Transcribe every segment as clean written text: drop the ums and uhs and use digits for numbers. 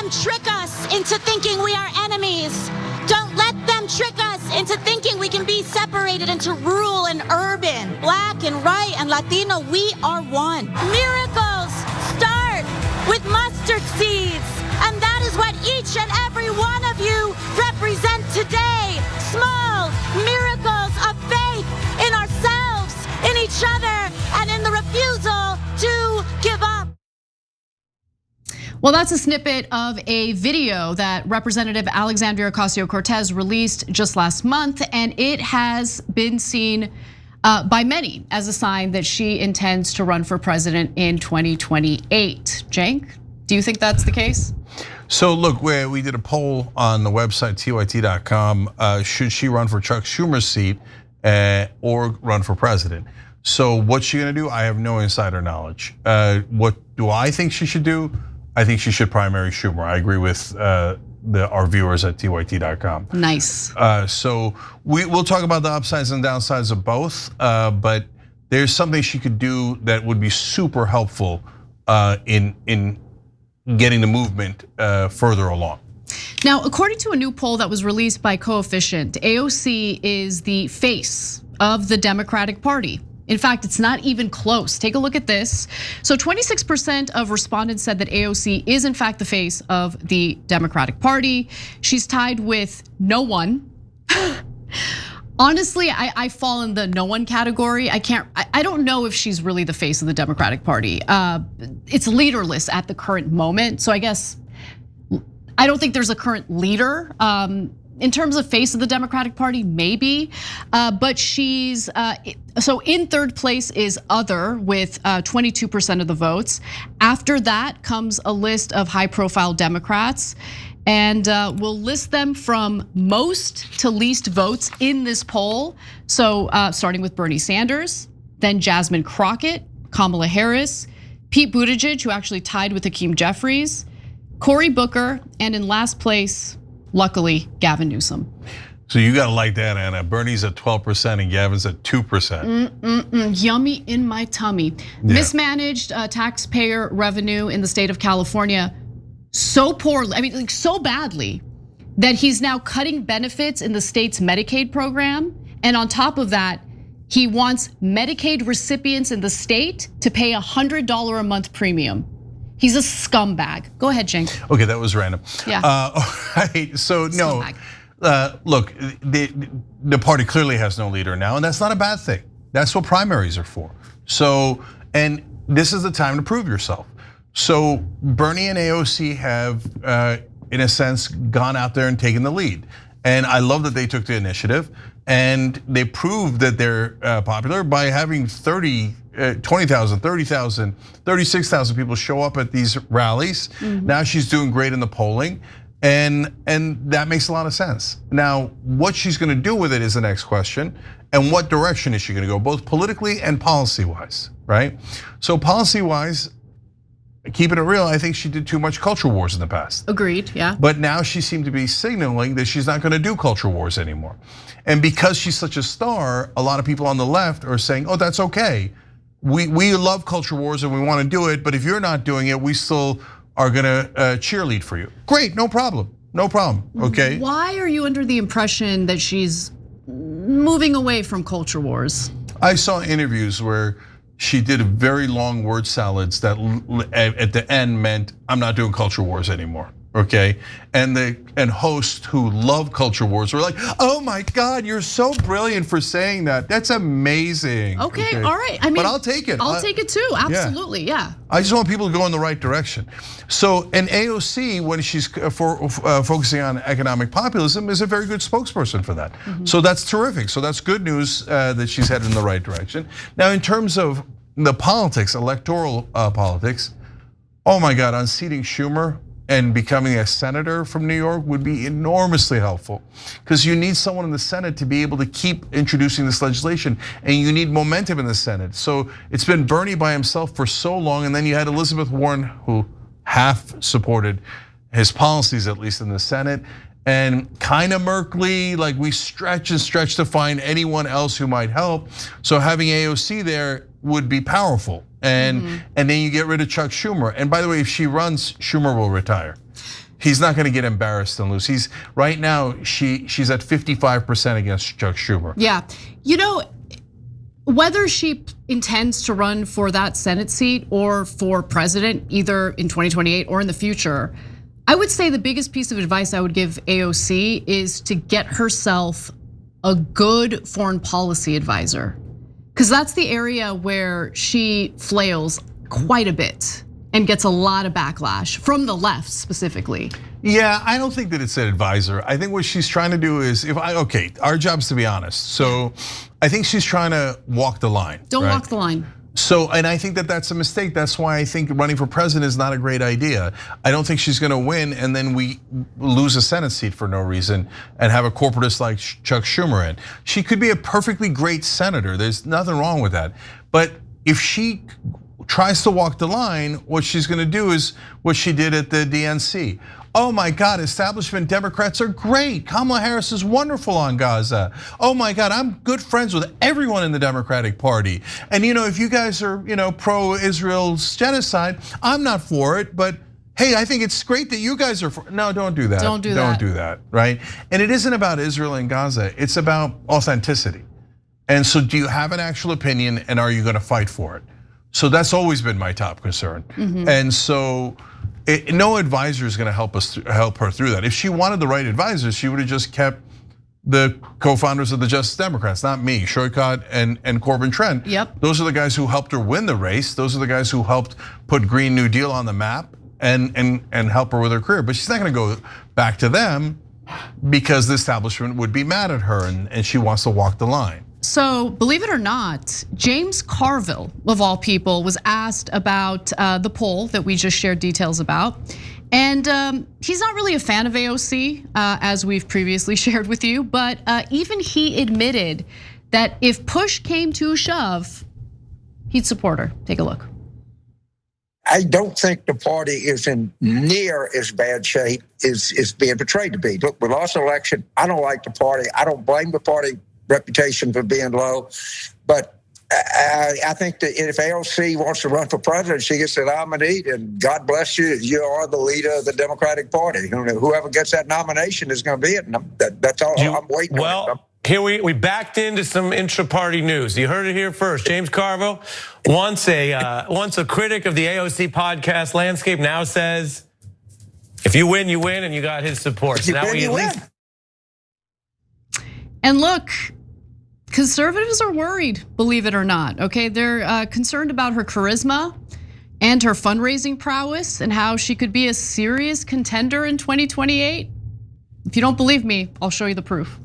them trick us into thinking we are enemies. Don't let them trick us into thinking we can be separated into rural and urban, black and white and Latino. We are one. Miracles start with mustard seeds. And that is what each and every one of you represent today. Small miracles of faith in ourselves, in each other, and in the refusal to give up. Well, that's a snippet of a video that Representative Alexandria Ocasio-Cortez released just last month, and it has been seen by many as a sign that she intends to run for president in 2028. Cenk, do you think that's the case? So look, we did a poll on the website TYT.com. Should she run for Chuck Schumer's seat or run for president? So what's she gonna do? I have no insider knowledge. What do I think she should do? I think she should primary Schumer. I agree with our viewers at TYT.com. Nice. So we'll talk about the upsides and downsides of both, but there's something she could do that would be super helpful in getting the movement further along. Now, according to a new poll that was released by Coefficient, AOC is the face of the Democratic Party. In fact, it's not even close. Take a look at this. So 26% of respondents said that AOC is in fact the face of the Democratic Party. She's tied with no one. Honestly, I fall in the no one category. I don't know if she's really the face of the Democratic Party. It's leaderless at the current moment. So I guess, I don't think there's a current leader. In terms of face of the Democratic Party, maybe, but she's, so in third place is other with 22% of the votes. After that comes a list of high profile Democrats, and we'll list them from most to least votes in this poll. So starting with Bernie Sanders, then Jasmine Crockett, Kamala Harris, Pete Buttigieg, who actually tied with Hakeem Jeffries, Cory Booker, and in last place, luckily, Gavin Newsom. So you gotta like that, Anna. Bernie's at 12% and Gavin's at 2%. Yummy in my tummy. Yeah. Mismanaged taxpayer revenue in the state of California so poorly, I mean, like so badly, that he's now cutting benefits in the state's Medicaid program. And on top of that, he wants Medicaid recipients in the state to pay $100 a month premium. He's a scumbag. Go ahead, Cenk. Okay, that was random. Yeah. All right, so no, look, the party clearly has no leader now, and that's not a bad thing. That's what primaries are for. So, and this is the time to prove yourself. So Bernie and AOC have, in a sense, gone out there and taken the lead. And I love that they took the initiative, and they proved that they're popular by having 20,000, 30,000, 36,000 people show up at these rallies. Now she's doing great in the polling, and that makes a lot of sense. Now, what she's gonna do with it is the next question, and what direction is she gonna go, both politically and policy-wise, right? So policy-wise, keeping it real, I think she did too much culture wars in the past. Agreed, yeah. But now she seemed to be signaling that she's not gonna do culture wars anymore. And because she's such a star, a lot of people on the left are saying, oh, that's okay. We love culture wars and we wanna do it, but if you're not doing it, we still are gonna cheerlead for you. Great, no problem, okay? Why are you under the impression that she's moving away from culture wars? I saw interviews where she did very long word salads that at the end meant, I'm not doing culture wars anymore, okay? And hosts who love culture wars were like, oh my God, you're so brilliant for saying that. That's amazing. Okay, all right. I mean, but I'll take it. I'll take it too, absolutely, yeah. I just want people to go in the right direction. So, and AOC, when she's focusing on economic populism, is a very good spokesperson for that. So that's terrific. So that's good news that she's headed in the right direction. Now, in terms of the politics, electoral politics, oh my God, unseating Schumer and becoming a senator from New York would be enormously helpful, because you need someone in the Senate to be able to keep introducing this legislation, and you need momentum in the Senate. So it's been Bernie by himself for so long, and then you had Elizabeth Warren, who half supported his policies, at least in the Senate, and kind of Merkley, like we stretch and stretch to find anyone else who might help. So having AOC there would be powerful. And then you get rid of Chuck Schumer. And by the way, if she runs, Schumer will retire. he's not going to get embarrassed and lose. He's right now she's at 55% against Chuck Schumer. Yeah, you know, whether she intends to run for that Senate seat or for president, either in 2028 or in the future, I would say the biggest piece of advice I would give AOC is to get herself a good foreign policy advisor, because that's the area where she flails quite a bit and gets a lot of backlash from the left specifically. Yeah, I don't think that it's an advisor. I think what she's trying to do is, okay, our job's to be honest. So I think she's trying to walk the line. Don't walk the line. So, and I think that that's a mistake. That's why I think running for president is not a great idea. I don't think she's gonna win and then we lose a Senate seat for no reason and have a corporatist like Chuck Schumer in. She could be a perfectly great senator. There's nothing wrong with that. But if she tries to walk the line, what she's gonna do is what she did at the DNC. Oh my God, establishment Democrats are great. Kamala Harris is wonderful on Gaza. Oh my God, I'm good friends with everyone in the Democratic Party. And if you guys are pro-Israel's genocide, I'm not for it, but hey, I think it's great that you guys are for. No, don't do that. Don't do that. Don't do that, right? And it isn't about Israel and Gaza, it's about authenticity. And so do you have an actual opinion and are you gonna fight for it? So that's always been my top concern. And so no advisor is going to help her through that. If she wanted the right advisors, she would have just kept the co-founders of the Justice Democrats, not me, Shoykot and Corbin Trent. Yep. Those are the guys who helped her win the race. Those are the guys who helped put Green New Deal on the map and help her with her career. But she's not going to go back to them because the establishment would be mad at her and she wants to walk the line. So believe it or not, James Carville, of all people, was asked about the poll that we just shared details about. And he's not really a fan of AOC, as we've previously shared with you, but even he admitted that if push came to shove, he'd support her. Take a look. I don't think the party is in near as bad shape as it's being portrayed to be. Look, we lost the election. I don't like the party. I don't blame the party reputation for being low, but I think that if AOC wants to run for president, she gets the nominee, and God bless you, you are the leader of the Democratic Party. Whoever gets that nomination is going to be it, and that's all I'm waiting on. Well, here we backed into some intra-party news. You heard it here first. James Carville, once a critic of the AOC podcast landscape, now says, if you win, you win, and you got his support. So now we at least. And look, conservatives are worried, believe it or not, okay? They're concerned about her charisma and her fundraising prowess and how she could be a serious contender in 2028. If you don't believe me, I'll show you the proof.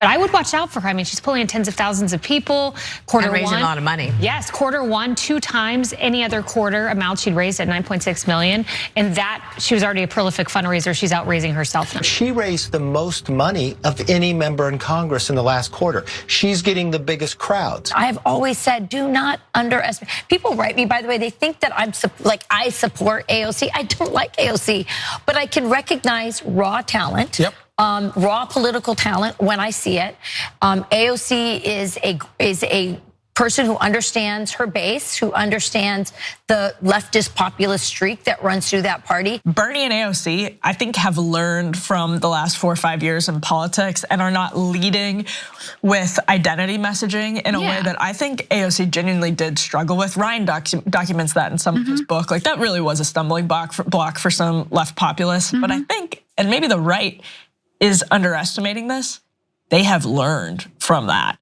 But I would watch out for her. I mean, she's pulling in tens of thousands of people. And raising a lot of money. Yes, quarter one, 2 times any other quarter amount she'd raised at 9.6 million. And that, she was already a prolific fundraiser. She's out raising herself now. She raised the most money of any member in Congress in the last quarter. She's getting the biggest crowds. I have always said, do not underestimate. People write me, by the way, they think that I support AOC. I don't like AOC, but I can recognize raw talent. Yep. Raw political talent when I see it. AOC is a person who understands her base, who understands the leftist populist streak that runs through that party. Bernie and AOC, I think, have learned from the last 4 or 5 years in politics and are not leading with identity messaging in a way that I think AOC genuinely did struggle with. Ryan documents that in some of his book. Like, that really was a stumbling block for some left populists. But I think, and maybe the right is underestimating this, they have learned from that.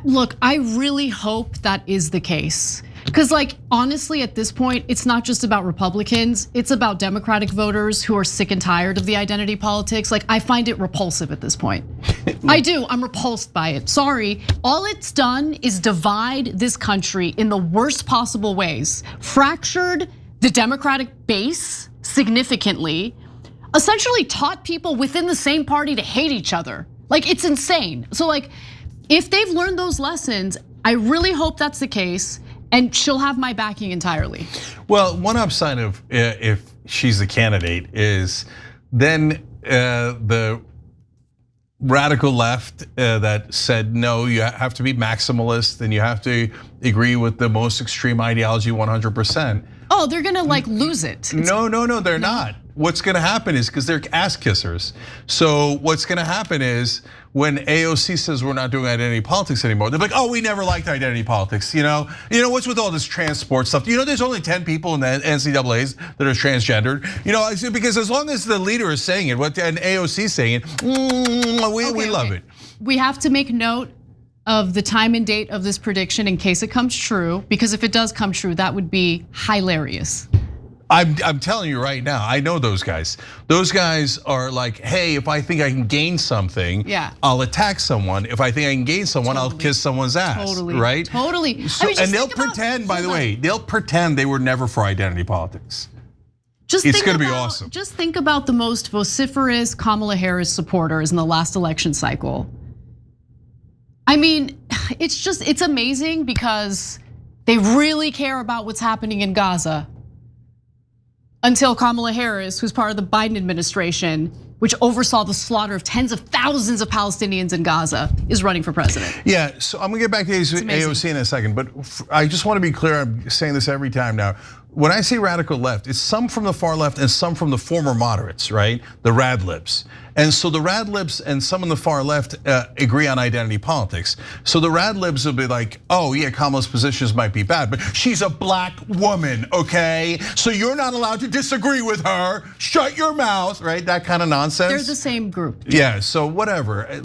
Look, I really hope that is the case. Because honestly, at this point, it's not just about Republicans, it's about Democratic voters who are sick and tired of the identity politics. I find it repulsive at this point. I do, I'm repulsed by it, sorry. All it's done is divide this country in the worst possible ways. Fractured the Democratic base significantly, essentially taught people within the same party to hate each other. It's insane. So if they've learned those lessons, I really hope that's the case, and she'll have my backing entirely. Well, one upside of if she's the candidate is then the radical left that said, no, you have to be maximalist and you have to agree with the most extreme ideology 100%. Oh, they're gonna like lose it. No, they're not. What's gonna happen is, because they're ass kissers. So what's gonna happen is, when AOC says we're not doing identity politics anymore, they're like, oh, we never liked identity politics. You know what's with all this transport stuff? There's only 10 people in the NCAA's that are transgendered. Because as long as the leader is saying it, and AOC is saying it, we love it. We have to make note of the time and date of this prediction in case it comes true, because if it does come true, that would be hilarious. I'm telling you right now, I know those guys. Those guys are like, hey, if I think I can gain something, I'll attack someone. If I think I can gain someone, I'll kiss someone's ass. Totally, right? Totally. So, and they'll pretend, by the way, they'll pretend they were never for identity politics. It's gonna be awesome. Just think about the most vociferous Kamala Harris supporters in the last election cycle. I mean, it's amazing because they really care about what's happening in Gaza. Until Kamala Harris, who's part of the Biden administration, which oversaw the slaughter of tens of thousands of Palestinians in Gaza, is running for president. Yeah, so I'm gonna get back to AOC in a second, but I just want to be clear, I'm saying this every time now. When I say radical left, it's some from the far left and some from the former moderates, right? The rad libs. And so the rad libs and some in the far left agree on identity politics. So the rad libs will be like, oh yeah, Kamala's positions might be bad, but she's a black woman, okay? So you're not allowed to disagree with her. Shut your mouth, right? That kind of nonsense. They're the same group. Yeah, so whatever.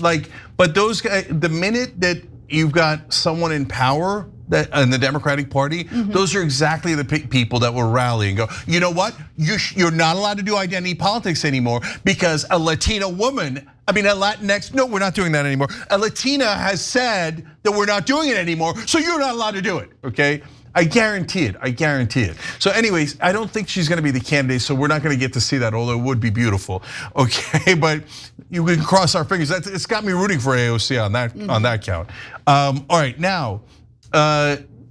But those guys, the minute that you've got someone in power in the Democratic Party, those are exactly the people that will rally and go, you know what? You're not allowed to do identity politics anymore because a Latina woman, a Latinx, no, we're not doing that anymore. A Latina has said that we're not doing it anymore, so you're not allowed to do it, okay? I guarantee it. So anyways, I don't think she's gonna be the candidate, so we're not gonna get to see that, although it would be beautiful, okay? But you can cross our fingers. It's got me rooting for AOC on that count. All right, now,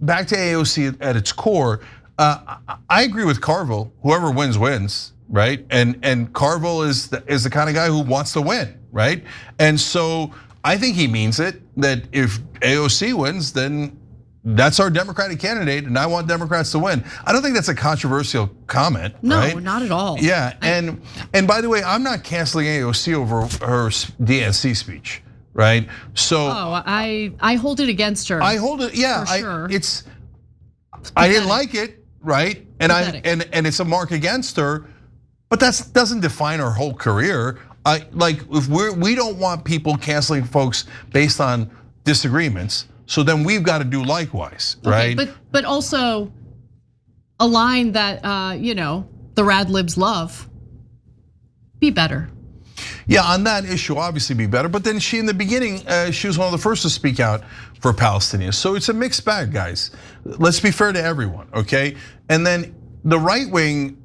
back to AOC at its core. I agree with Carville. Whoever wins, wins, right? And Carville is the kind of guy who wants to win, right? And so I think he means it, that if AOC wins, then that's our Democratic candidate, and I want Democrats to win. I don't think that's a controversial comment, right? No, not at all. Yeah, and by the way, I'm not canceling AOC over her DNC speech. Right, so I hold it against her. I hold it, yeah. For sure. I didn't like it, right? And and it's a mark against her, but that doesn't define her whole career. If we don't want people canceling folks based on disagreements, so then we've got to do likewise, right? But also a line that the rad libs love: be better. Yeah, on that issue, obviously be better. But then she, in the beginning, she was one of the first to speak out for Palestinians. So it's a mixed bag, guys. Let's be fair to everyone, okay? And then the right wing,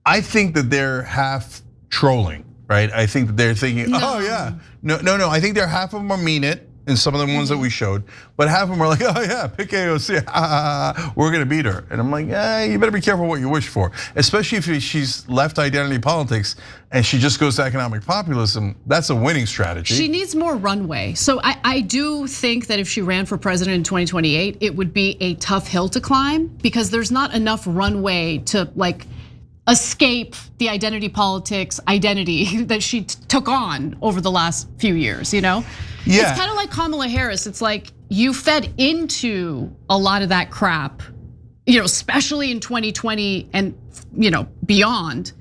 I think that they're half trolling, right? I think that they're thinking, oh yeah, no. I think half of them are mean it, and some of the ones that we showed, but half of them are like, oh yeah, pick AOC, we're gonna beat her. And I'm like, you better be careful what you wish for, especially if she's left identity politics and she just goes to economic populism. That's a winning strategy. She needs more runway. So I do think that if she ran for president in 2028, it would be a tough hill to climb because there's not enough runway to escape the identity politics identity that she took on over the last few years, Yeah. It's kind of like Kamala Harris. It's like you fed into a lot of that crap, especially in 2020 and beyond.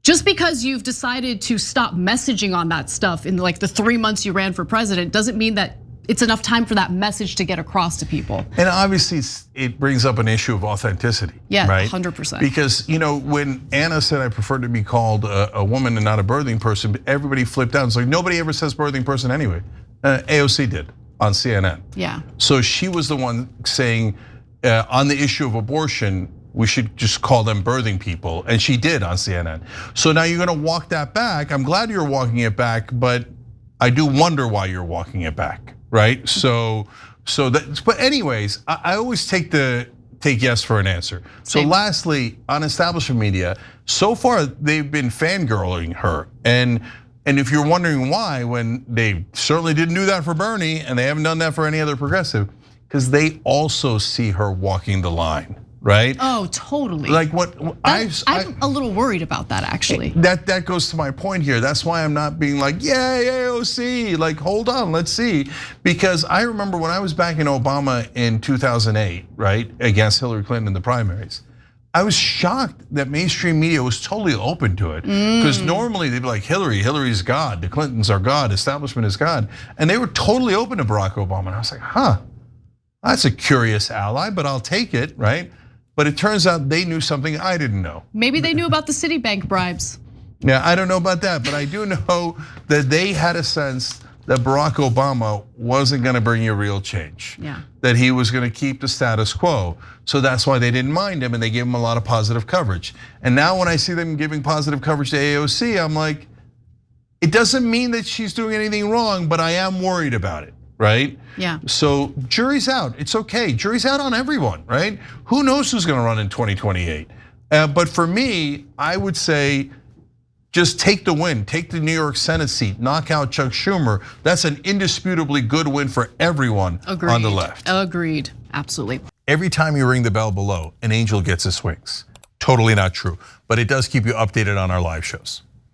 Just because you've decided to stop messaging on that stuff in the 3 months you ran for president doesn't mean that it's enough time for that message to get across to people. And obviously it brings up an issue of authenticity, yeah, right? 100%. Because when Anna said I prefer to be called a woman and not a birthing person, everybody flipped out. It's like nobody ever says birthing person anyway. AOC did on CNN. Yeah. So she was the one saying on the issue of abortion, we should just call them birthing people, and she did on CNN. So now you're gonna walk that back. I'm glad you're walking it back, but I do wonder why you're walking it back. Right, but anyways, I always take yes for an answer. So lastly, on establishment media, so far they've been fangirling her, and if you're wondering why, when they certainly didn't do that for Bernie, and they haven't done that for any other progressive, because they also see her walking the line, right? Oh, totally. Like what I'm a little worried about that, actually. That goes to my point here. That's why I'm not being like, yay, AOC. Like, hold on, let's see. Because I remember when I was backing Obama in 2008, right, against Hillary Clinton in the primaries, I was shocked that mainstream media was totally open to it. Because normally they'd be like, Hillary's God, the Clintons are God, establishment is God. And they were totally open to Barack Obama. And I was like, huh, that's a curious ally, but I'll take it, right? But it turns out they knew something I didn't know. Maybe they knew about the Citibank bribes. Yeah, I don't know about that, but I do know that they had a sense that Barack Obama wasn't gonna bring you real change. Yeah. That he was gonna keep the status quo. So that's why they didn't mind him and they gave him a lot of positive coverage. And now when I see them giving positive coverage to AOC, I'm like, it doesn't mean that she's doing anything wrong, but I am worried about it. Right? Yeah. So jury's out. It's okay. Jury's out on everyone, right? Who knows who's gonna run in 2028? But for me, I would say just take the win. Take the New York Senate seat. Knock out Chuck Schumer. That's an indisputably good win for everyone on the left. Agreed. Absolutely. Every time you ring the bell below, an angel gets his wings. Totally not true. But it does keep you updated on our live shows.